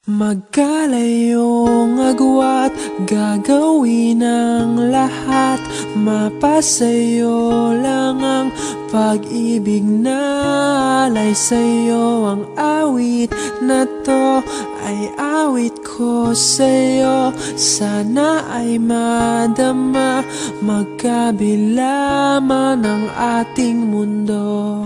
Magkalayong agwat, gagawin ang lahat. Mapasayo lang ang pag-ibig na alay sa'yo. Ang awit na to ay awit ko sa'yo. Sana ay madama, magkabila man ang ating mundo.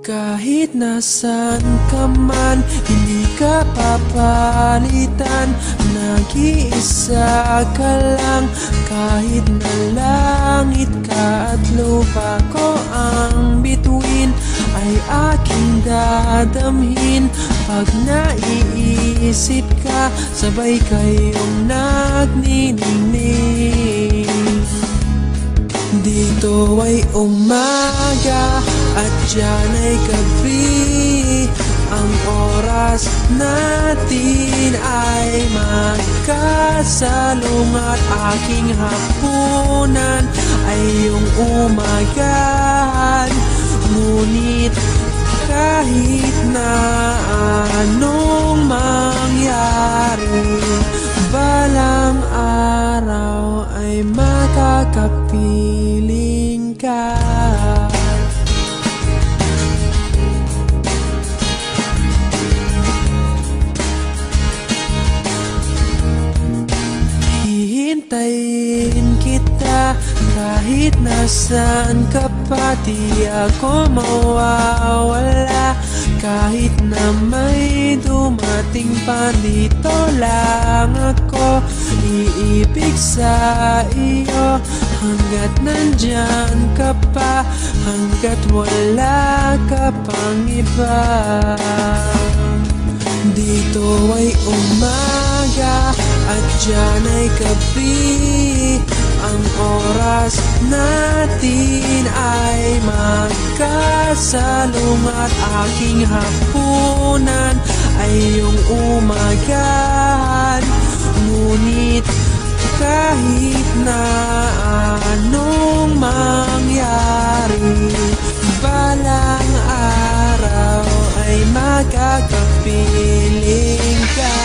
Kahit nasan ka man, hindi ka papalitan. Nag-iisa ka lang, kahit na langit ka at lupa ko ang bituin, ay aking dadamhin. Pag naiisip ka, sabay kayong nagniningning. Dito ay umaga at diyan ay gabi. Ang oras natin ay magkasalong at aking hapunan ay iyong umagahan. Ngunit kahit na anong mangyari, balang araw ay makakapiling ka. Hihintayin kita kahit nasaan ka pa. Di ako mawawala kahit na may dumating pa. Dito lang ako iibig sa iyo hanggat nandyan ka pa, hanggat wala ka pang iba. Dito ay umaga at diyan ay gabi. Ang oras natin ay magkasalong at aking hapunan ay iyong umagahan. Ngunit kahit na anong mangyari, balang araw ay magkakapiling ka.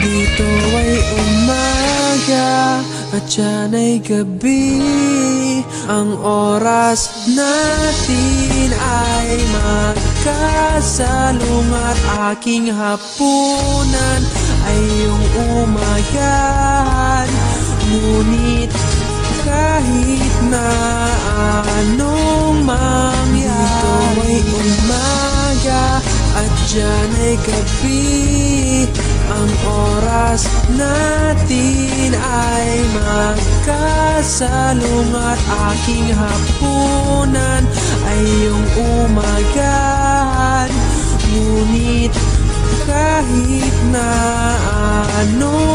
Dito ay umaga at diyan ay gabi. Ang oras natin ay magkasalong at aking hapunan ay iyong umagahan. Ngunit kahit na anong mangyari, dito ay umaga at diyan ay gabi. Ang oras natin ay magkasalong at aking hapunan ay iyong umagahan. Ngunit kahit na ano